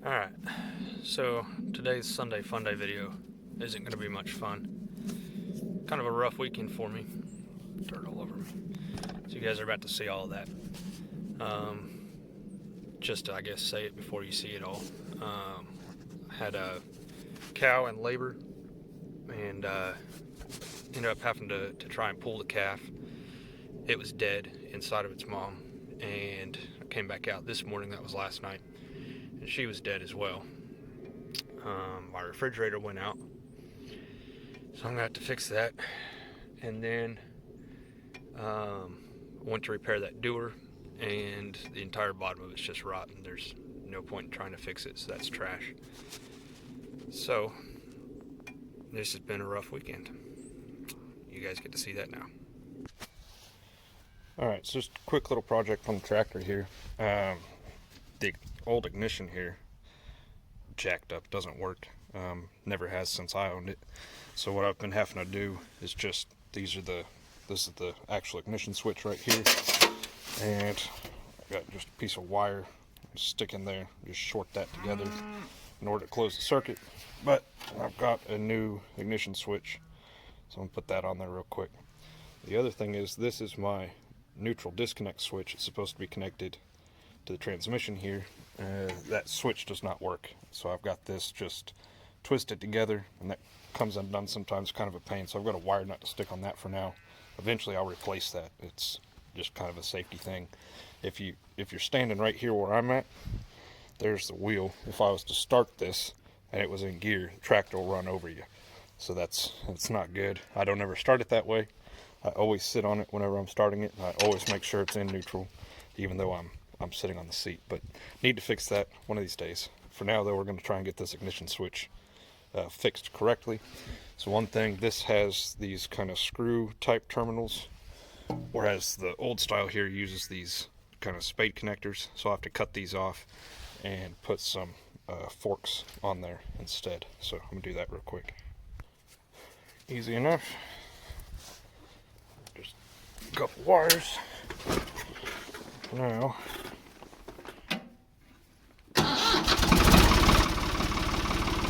Alright, so today's Sunday Funday video isn't going to be much fun. Kind of a rough weekend for me. Dirt all over me. So you guys are about to see all of that. Just to, I guess, say it before you see it all. I had a cow in labor and ended up having to try and pull the calf. It was dead inside of its mom, and I came back out this morning, that was last night, and she was dead as well. My refrigerator went out, so I'm gonna have to fix that. And then went to repair that doer, and the entire bottom of it's just rotten. There's no point in trying to fix it, so that's trash. So this has been a rough weekend. You guys get to see that now. Alright, so just a quick little project on the tractor here. The old ignition here jacked up, doesn't work. Never has since I owned it. So what I've been having to do is just, this is the actual ignition switch right here, and I've got just a piece of wire, stick in there, just short that together in order to close the circuit. But I've got a new ignition switch, so I'm gonna put that on there real quick. The other thing is, this is my neutral disconnect switch. It's supposed to be connected to the transmission here. That switch does not work, so I've got this just twisted together, and that comes undone sometimes, kind of a pain. So I've got a wire nut to stick on that for now. Eventually I'll replace that. It's just kind of a safety thing. If you're standing right here where I'm at, there's the wheel. If I was to start this and it was in gear, the tractor will run over you. So that's not good. I don't ever start it that way. I always sit on it whenever I'm starting it, and I always make sure it's in neutral, even though I'm sitting on the seat. But need to fix that one of these days. For now though, we're going to try and get this ignition switch fixed correctly. So one thing, this has these kind of screw type terminals, whereas the old style here uses these kind of spade connectors. So I have to cut these off and put some forks on there instead. So I'm gonna do that real quick. Easy enough. Just a couple wires. Now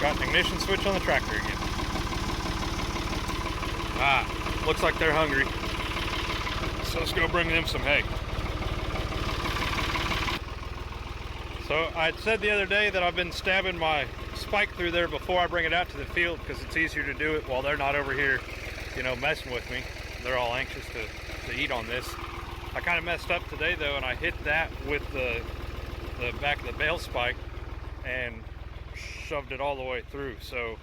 got an ignition switch on the tractor again. Looks like they're hungry. So let's go bring them some hay. So I said the other day that I've been stabbing my spike through there before I bring it out to the field, because it's easier to do it while they're not over here, messing with me. They're all anxious to eat on this. I kind of messed up today though, and I hit that with the back of the bale spike and shoved it all the way through. So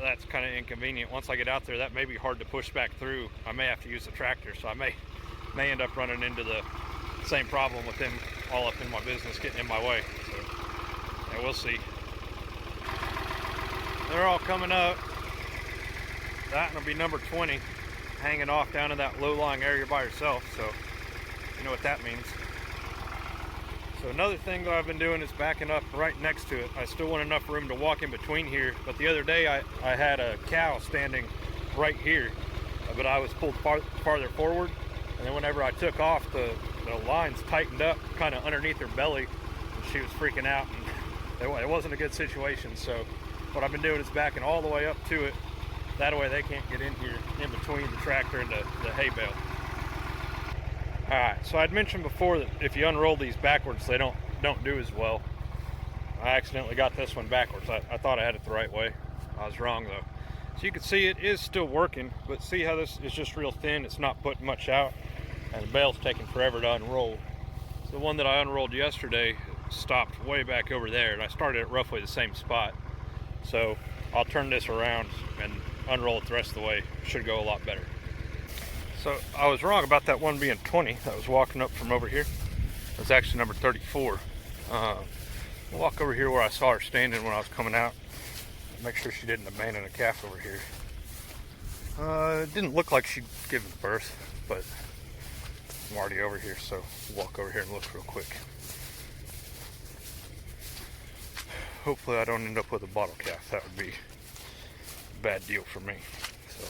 that's kind of inconvenient. Once I get out there, that may be hard to push back through. I may have to use the tractor, so I may end up running into the same problem with them all up in my business, getting in my way. So yeah, we'll see. They're all coming up. That will be number 20, hanging off down in that low-lying area by herself. So you know what that means. So another thing that I've been doing is backing up right next to it. I still want enough room to walk in between here, but the other day I had a cow standing right here, but I was pulled farther forward, and then whenever I took off, the lines tightened up kind of underneath her belly, and she was freaking out, and it wasn't a good situation. So what I've been doing is backing all the way up to it. That way they can't get in here in between the tractor and the hay bale. Alright, so I'd mentioned before that if you unroll these backwards, they don't do as well. I accidentally got this one backwards. I thought I had it the right way. I was wrong though. So you can see it is still working, but see how this is just real thin? It's not putting much out, and the bale's taking forever to unroll. So the one that I unrolled yesterday stopped way back over there, and I started at roughly the same spot. So I'll turn this around and unroll it the rest of the way. Should go a lot better. So I was wrong about that one being 20 that was walking up from over here. It was actually number 34. I'll walk over here where I saw her standing when I was coming out. Make sure she didn't abandon a calf over here. It didn't look like she'd given birth, but I'm already over here, so we'll walk over here and look real quick. Hopefully I don't end up with a bottle calf. That would be a bad deal for me. So.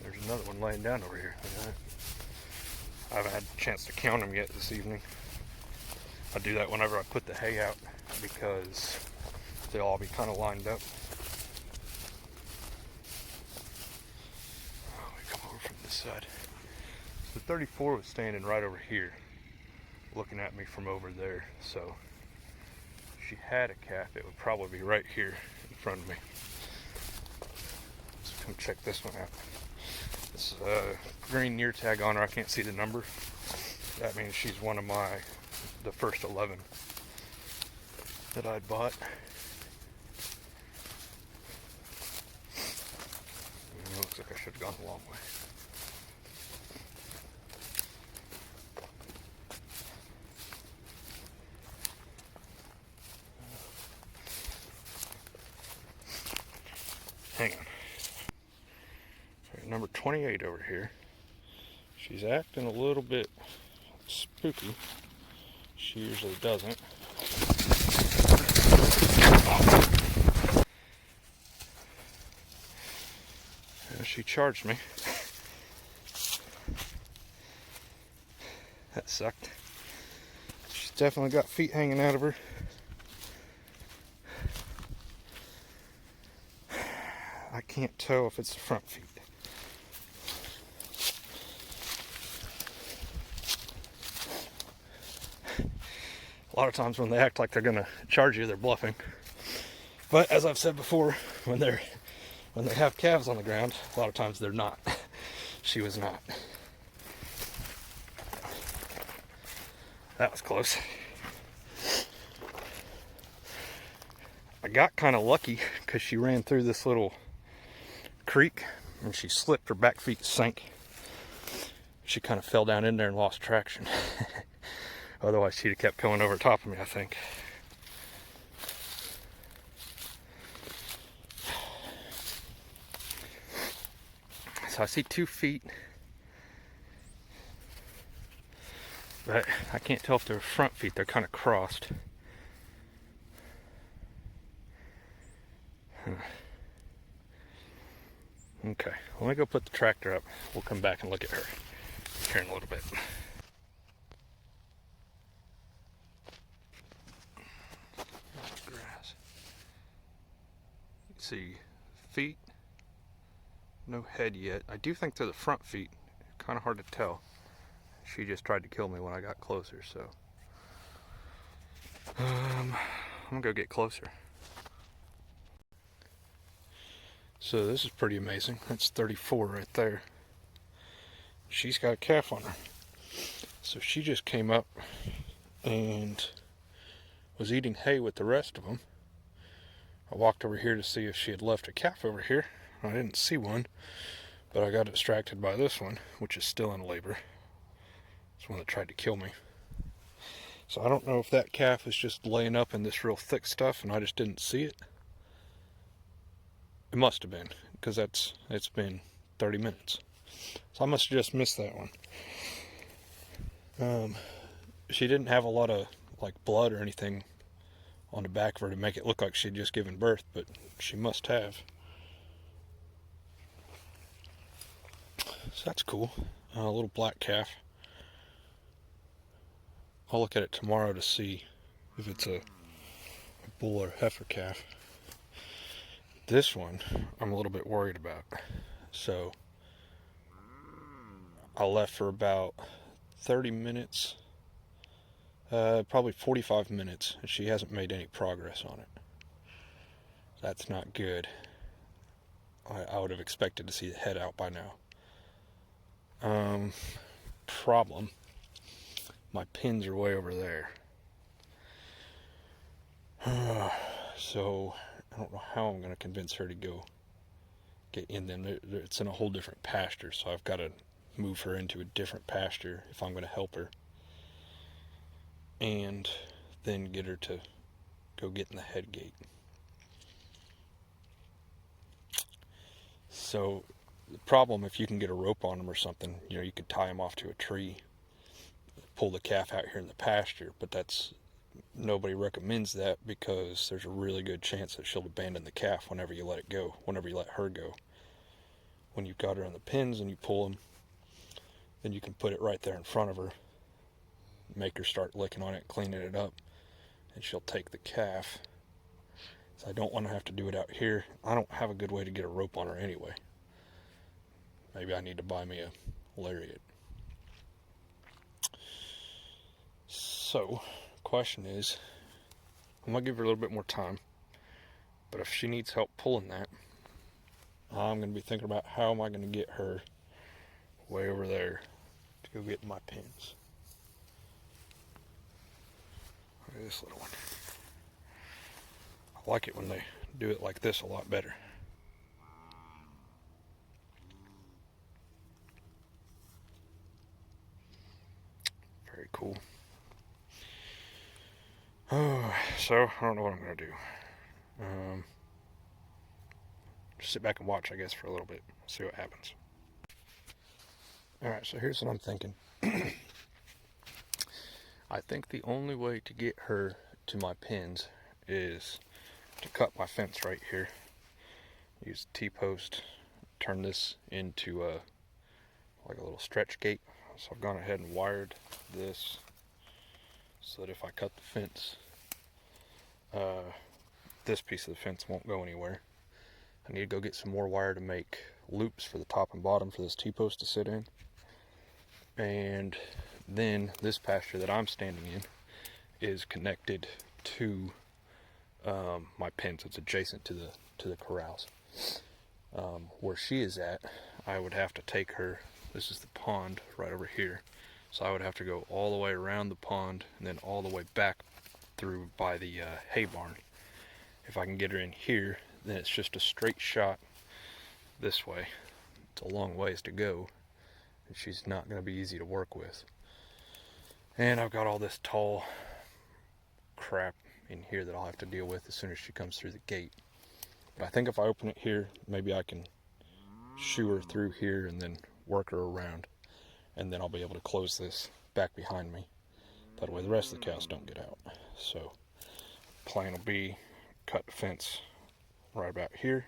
There's another one laying down over here. haven't had a chance to count them yet this evening. I do that whenever I put the hay out because they'll all be kind of lined up. Oh, we come over from this side. So 34 was standing right over here, looking at me from over there. So if she had a calf, it would probably be right here in front of me. Let's come check this one out. This green near tag on her, I can't see the number. That means she's one of the first 11 that I'd bought. It looks like I should have gone a long way. Hang on. Number 28 over here. She's acting a little bit spooky. She usually doesn't. She charged me. That sucked. She's definitely got feet hanging out of her. I can't tell if it's the front feet. A lot of times when they act like they're gonna charge you, they're bluffing. But as I've said before, when they have calves on the ground, a lot of times they're not. She was not. That was close. I got kind of lucky because she ran through this little creek and she slipped. Her back feet sank. She kind of fell down in there and lost traction. Otherwise she'd have kept going over top of me, I think. So I see 2 feet, but I can't tell if they're front feet. They're kind of crossed. Okay, let me go put the tractor up. We'll come back and look at her here in a little bit. Grass. You can see feet. No head yet. I do think they're the front feet. Kind of hard to tell. She just tried to kill me when I got closer, so I'm gonna go get closer. So this is pretty amazing. That's 34 right there. She's got a calf on her. So she just came up and was eating hay with the rest of them. I walked over here to see if she had left a calf over here. I didn't see one, but I got distracted by this one, which is still in labor. It's one that tried to kill me. So I don't know if that calf is just laying up in this real thick stuff and I just didn't see it. It must have been, because it's been 30 minutes. So I must have just missed that one. She didn't have a lot of like blood or anything on the back of her to make it look like she'd just given birth, but she must have. So that's cool. A little black calf. I'll look at it tomorrow to see if it's a bull or heifer calf. This one I'm a little bit worried about. So I left for about 30 minutes, probably 45 minutes, and she hasn't made any progress on it. That's not good. I would have expected to see the head out by now. Problem. My pins are way over there. So I don't know how I'm going to convince her to go get in them. It's in a whole different pasture, so I've got to move her into a different pasture if I'm going to help her. And then get her to go get in the head gate. So the problem, if you can get a rope on them or something, you could tie them off to a tree, pull the calf out here in the pasture, but nobody recommends that because there's a really good chance that she'll abandon the calf whenever you let it go, whenever you let her go. When you've got her in the pins and you pull them, then you can put it right there in front of her, make her start licking on it, cleaning it up, and she'll take the calf. So I don't want to have to do it out here. I don't have a good way to get a rope on her anyway. Maybe I need to buy me a lariat. So, question is, I'm going to give her a little bit more time, but if she needs help pulling that, I'm going to be thinking about how am I going to get her way over there to go get my pins. Look at this little one. I like it when they do it like this a lot better. Very cool. Oh, so I don't know what I'm going to do. Just sit back and watch, I guess, for a little bit. See what happens. Alright, so here's what I'm thinking. I think the only way to get her to my pins is to cut my fence right here. Use a T-post, turn this into like a little stretch gate. So I've gone ahead and wired this so that if I cut the fence, this piece of the fence won't go anywhere. I need to go get some more wire to make loops for the top and bottom for this T-post to sit in. And then this pasture that I'm standing in is connected to my pins. It's adjacent to the corrals. Where she is at, I would have to take her. This is the pond right over here, so I would have to go all the way around the pond and then all the way back through by the hay barn. If I can get her in here, then it's just a straight shot this way. It's a long ways to go, and she's not going to be easy to work with. And I've got all this tall crap in here that I'll have to deal with as soon as she comes through the gate. But I think if I open it here, maybe I can shoo her through here and then work her around, and then I'll be able to close this back behind me. That way the rest of the cows don't get out. So plan will be cut the fence right about here,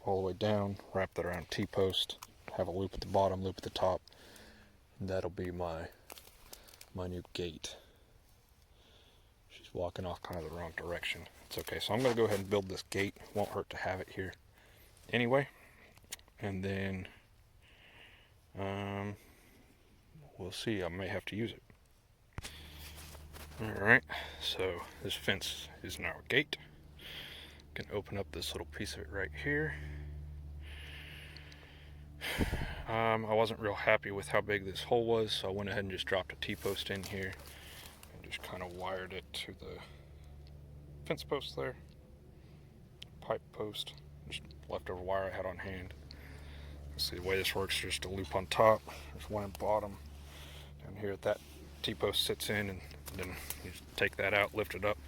all the way down, wrap that around T-post, have a loop at the bottom, loop at the top, and that'll be my new gate. She's walking off kind of the wrong direction. It's okay, so I'm going to go ahead and build this gate. Won't hurt to have it here anyway. And then we'll see. I may have to use it. Alright, so this fence is now a gate. Can open up this little piece of it right here. I wasn't real happy with how big this hole was, so I went ahead and just dropped a T-post in here and just kind of wired it to the fence post there, pipe post, just leftover wire I had on hand. See, the way this works, just a loop on top, there's one at the bottom, down here that T-post sits in, and then you just take that out, lift it up,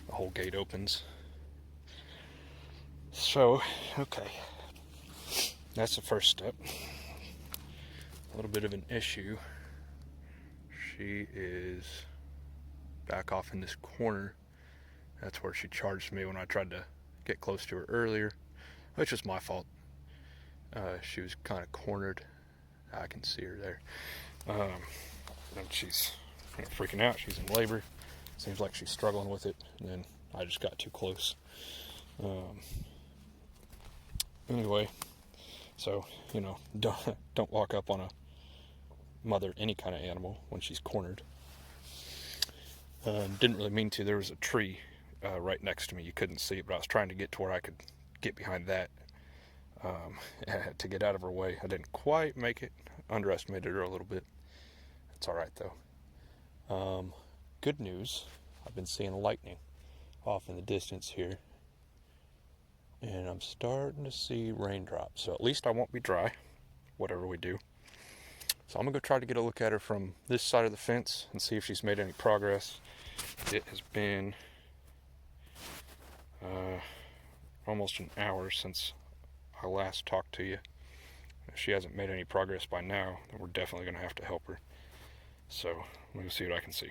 the whole gate opens. So, okay, that's the first step. A little bit of an issue. She is back off in this corner. That's where she charged me when I tried to get close to her earlier, which was my fault. She was kind of cornered. I can see her there. And she's freaking out. She's in labor. Seems like she's struggling with it. And then I just got too close. Anyway, so don't walk up on a mother any kind of animal when she's cornered. Didn't really mean to. There was a tree right next to me. You couldn't see it, but I was trying to get to where I could get behind that to get out of her way. I didn't quite make it. Underestimated her a little bit. It's all right though. Good news. I've been seeing lightning off in the distance here, and I'm starting to see raindrops. So at least I won't be dry, whatever we do. So I'm gonna go try to get a look at her from this side of the fence and see if she's made any progress. It has been almost an hour since I last talked to you. If she hasn't made any progress by now, then we're definitely gonna have to help her. So let me see what I can see.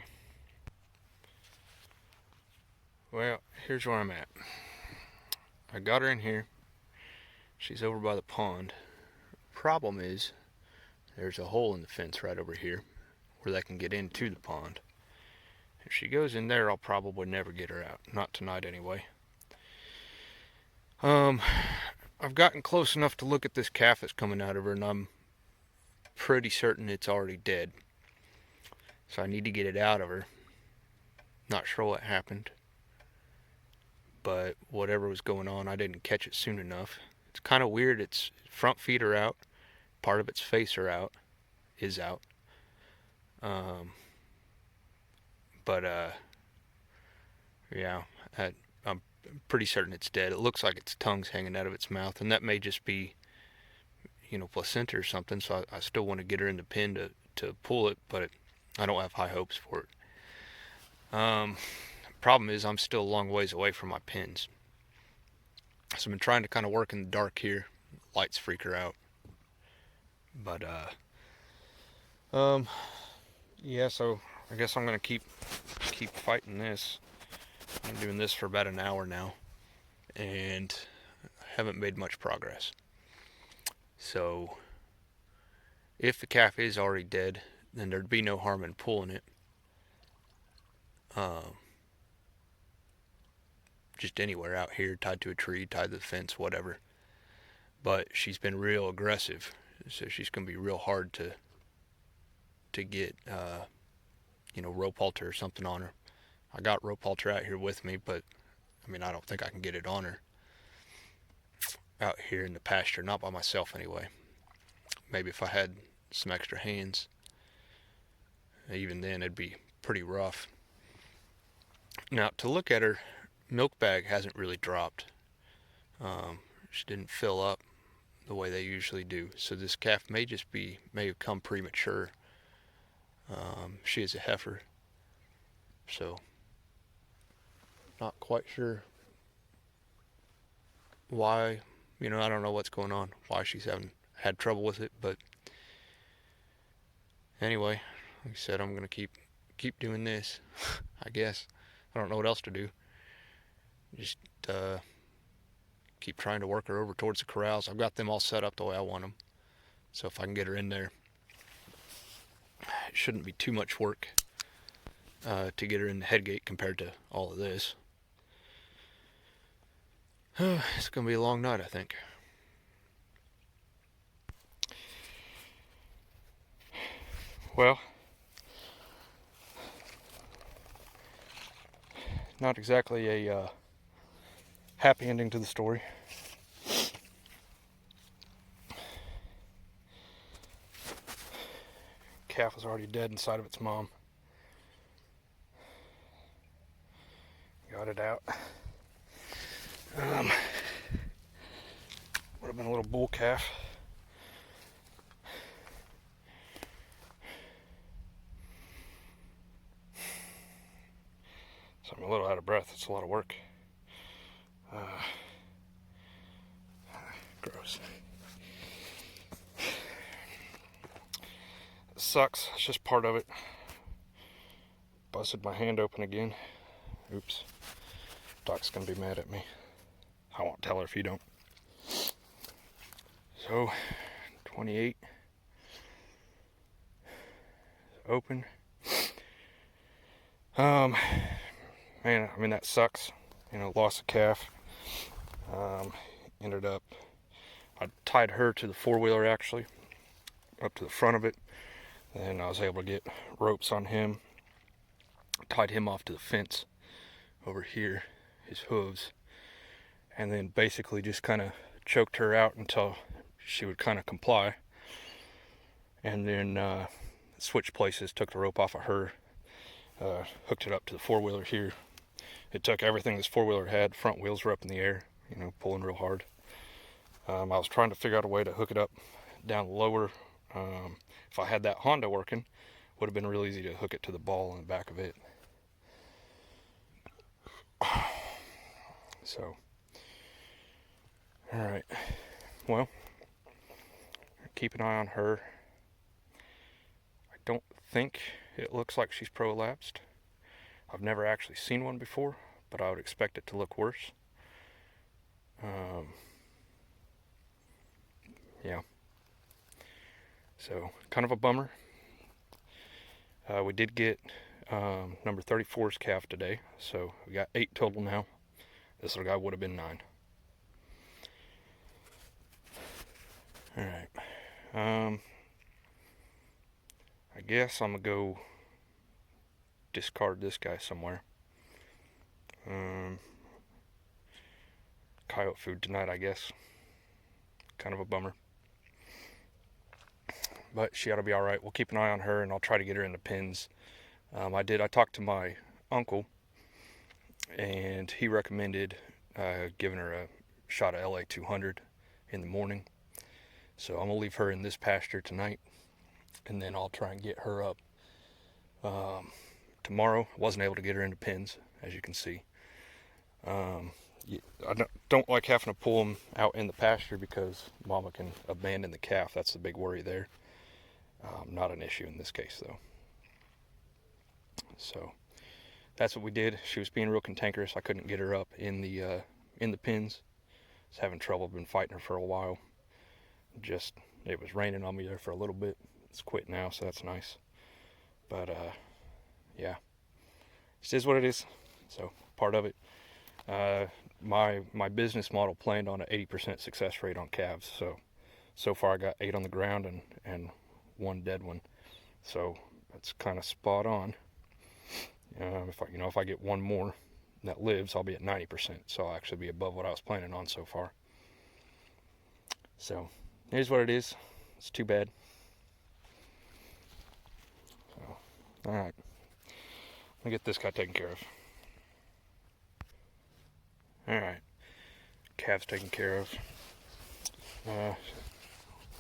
Well, here's where I'm at. I got her in here. She's over by the pond. Problem is, there's a hole in the fence right over here where they can get into the pond. If she goes in there, I'll probably never get her out. Not tonight anyway. I've gotten close enough to look at this calf that's coming out of her, and I'm pretty certain it's already dead. So I need to get it out of her. Not sure what happened, but whatever was going on, I didn't catch it soon enough. It's kind of weird. Its front feet are out, part of its face is out. Yeah, I'm pretty certain it's dead. It looks like its tongue's hanging out of its mouth, and that may just be, placenta or something. So I still want to get her in the pen to pull it, but I don't have high hopes for it. Problem is, I'm still a long ways away from my pens. So I've been trying to kind of work in the dark here. Lights freak her out. But, yeah, so I guess I'm going to keep fighting this. I'm doing this for about an hour now, and haven't made much progress. So, if the calf is already dead, then there'd be no harm in pulling it. Just anywhere out here, tied to a tree, tied to the fence, whatever. But she's been real aggressive, so she's going to be real hard to get, rope halter or something on her. I got rope halter out here with me, but I don't think I can get it on her out here in the pasture, not by myself anyway. Maybe if I had some extra hands, even then it'd be pretty rough. Now, to look at her, milk bag hasn't really dropped. She didn't fill up the way they usually do, so this calf may have come premature. She is a heifer, so not quite sure why. I don't know what's going on, why she's had trouble with it, but anyway, like I said, I'm gonna keep doing this. I guess I don't know what else to do. Just keep trying to work her over towards the corrals. I've got them all set up the way I want them, so if I can get her in there, it shouldn't be too much work to get her in the head gate compared to all of this. It's gonna be a long night, I think. Well, not exactly a happy ending to the story. Calf was already dead inside of its mom. Got it out. Would have been a little bull calf. So I'm a little out of breath. It's a lot of work. Gross. It sucks. It's just part of it. Busted my hand open again. Oops. Doc's gonna be mad at me. I won't tell her if you don't. So, 28. Open. Man, that sucks. Lost a calf. Ended up, I tied her to the four-wheeler actually, up to the front of it. Then I was able to get ropes on him. Tied him off to the fence over here, his hooves. And then basically just kind of choked her out until she would kind of comply. And then switched places, took the rope off of her, hooked it up to the four-wheeler here. It took everything this four-wheeler had. Front wheels were up in the air, pulling real hard. I was trying to figure out a way to hook it up down lower. If I had that Honda working, would have been real easy to hook it to the ball in the back of it. So, alright, well, keep an eye on her. I don't think it looks like she's prolapsed. I've never actually seen one before, but I would expect it to look worse. Yeah. So kind of a bummer. We did get number 34's calf today, so we got 8 total now. This little guy would have been 9. All right. I guess I'm gonna go discard this guy somewhere. Coyote food tonight, I guess. Kind of a bummer. But she ought to be alright. We'll keep an eye on her, and I'll try to get her in the pins. I talked to my uncle, and he recommended giving her a shot of LA 200 in the morning. So I'm going to leave her in this pasture tonight, and then I'll try and get her up tomorrow. I wasn't able to get her into pins, as you can see. I don't like having to pull them out in the pasture because mama can abandon the calf. That's the big worry there. Not an issue in this case, though. So that's what we did. She was being real cantankerous. I couldn't get her up in the pins. I was having trouble. Been fighting her for a while. It was raining on me there for a little bit. It's quit now, so that's nice. But yeah, it is what it is. So part of it. My business model planned on an 80% success rate on calves. So far I got 8 on the ground and 1 dead one. So that's kind of spot on. If I get 1 more that lives, I'll be at 90%. So I'll actually be above what I was planning on so far. So here's what it is. It's too bad. So, all right. Let me get this guy taken care of. All right. Calves taken care of.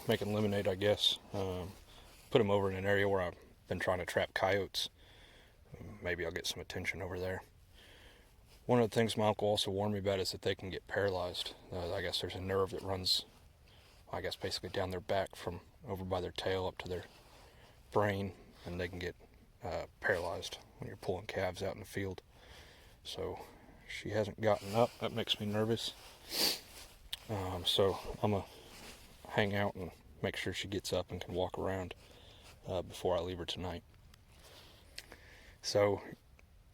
Making lemonade, I guess. Put him over in an area where I've been trying to trap coyotes. Maybe I'll get some attention over there. One of the things my uncle also warned me about is that they can get paralyzed. I guess there's a nerve that runs, basically down their back from over by their tail up to their brain, and they can get paralyzed when you're pulling calves out in the field. So she hasn't gotten up. That makes me nervous. So I'm going to hang out and make sure she gets up and can walk around before I leave her tonight. So,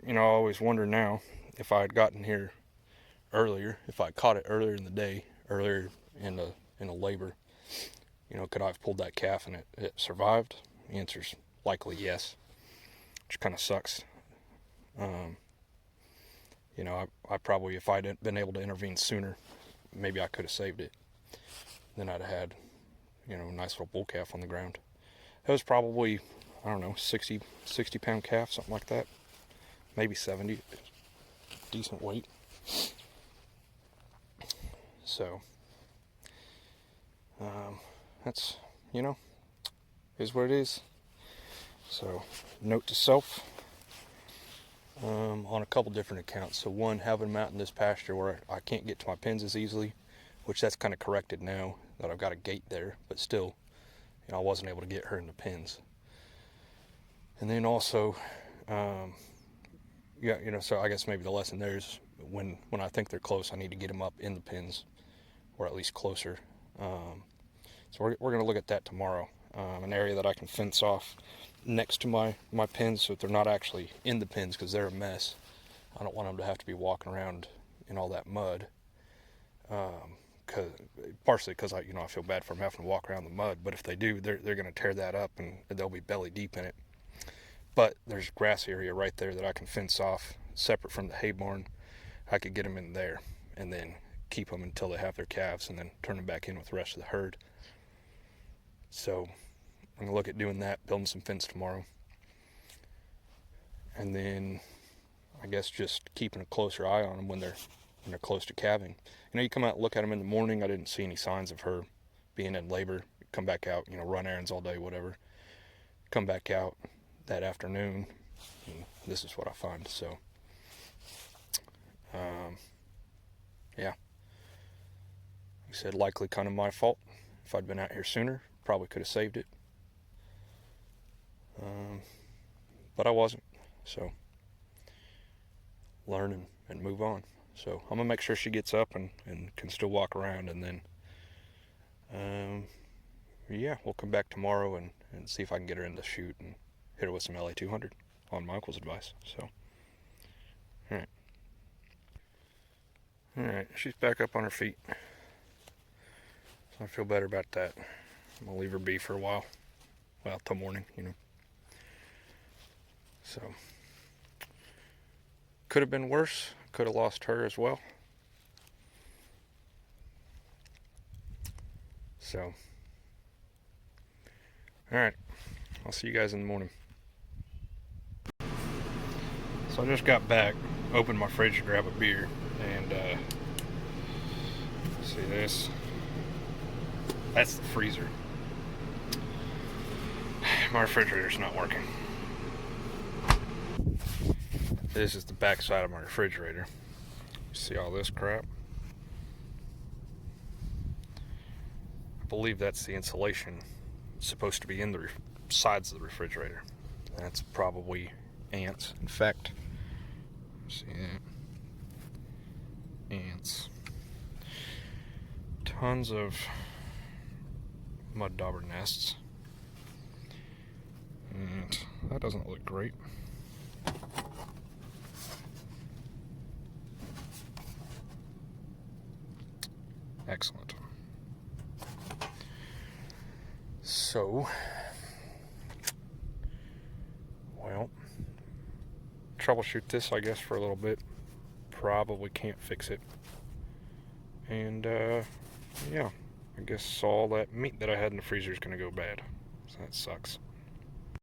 I always wonder now, if I had gotten here earlier, if I caught it earlier in the day, earlier in the labor, could I have pulled that calf and it survived? The answer's likely yes, which kind of sucks. I probably, if I'd been able to intervene sooner, maybe I could have saved it. Then I'd have had, a nice little bull calf on the ground. It was probably, 60 pound calf, something like that. Maybe 70. Decent weight. So, that's, is what it is. So, note to self, on a couple different accounts. So one, having them out in this pasture where I can't get to my pens as easily, which that's kind of corrected now that I've got a gate there, but still, I wasn't able to get her in the pens. And then also, so I guess maybe the lesson there is when I think they're close, I need to get them up in the pens, or at least closer. So we're going to look at that tomorrow. An area that I can fence off next to my pens so that they're not actually in the pens because they're a mess. I don't want them to have to be walking around in all that mud. Partially because I feel bad for them having to walk around the mud, but if they do, they're going to tear that up and they'll be belly deep in it. But there's a grass area right there that I can fence off separate from the hay barn. I could get them in there and then keep them until they have their calves and then turn them back in with the rest of the herd. So I'm going to look at doing that, building some fence tomorrow. And then I guess just keeping a closer eye on them when they're close to calving. You come out and look at them in the morning. I didn't see any signs of her being in labor. Come back out, run errands all day, whatever. Come back out that afternoon, and this is what I find. So, yeah. Like I said, likely kind of my fault. If I'd been out here sooner, probably could have saved it. But I wasn't. So, learn and move on. So I'm going to make sure she gets up and can still walk around, and then, yeah, we'll come back tomorrow and see if I can get her in the chute and hit her with some LA200 on my uncle's advice. So, alright. Alright, she's back up on her feet. So I feel better about that. I'm going to leave her be for a while. Well, till morning, you know. So, could have been worse. Could have lost her as well. So, alright. I'll see you guys in the morning. So I just got back, opened my fridge to grab a beer, and see this? That's the freezer. My refrigerator's not working. This is the back side of my refrigerator. See all this crap? I believe that's the insulation. It's supposed to be in the sides of the refrigerator. That's probably ants. In fact, see that? Ants. Tons of mud dauber nests. And that doesn't look great. Excellent. So, well, troubleshoot this, I guess, for a little bit. Probably can't fix it. And, yeah, I guess all that meat that I had in the freezer is going to go bad. So that sucks.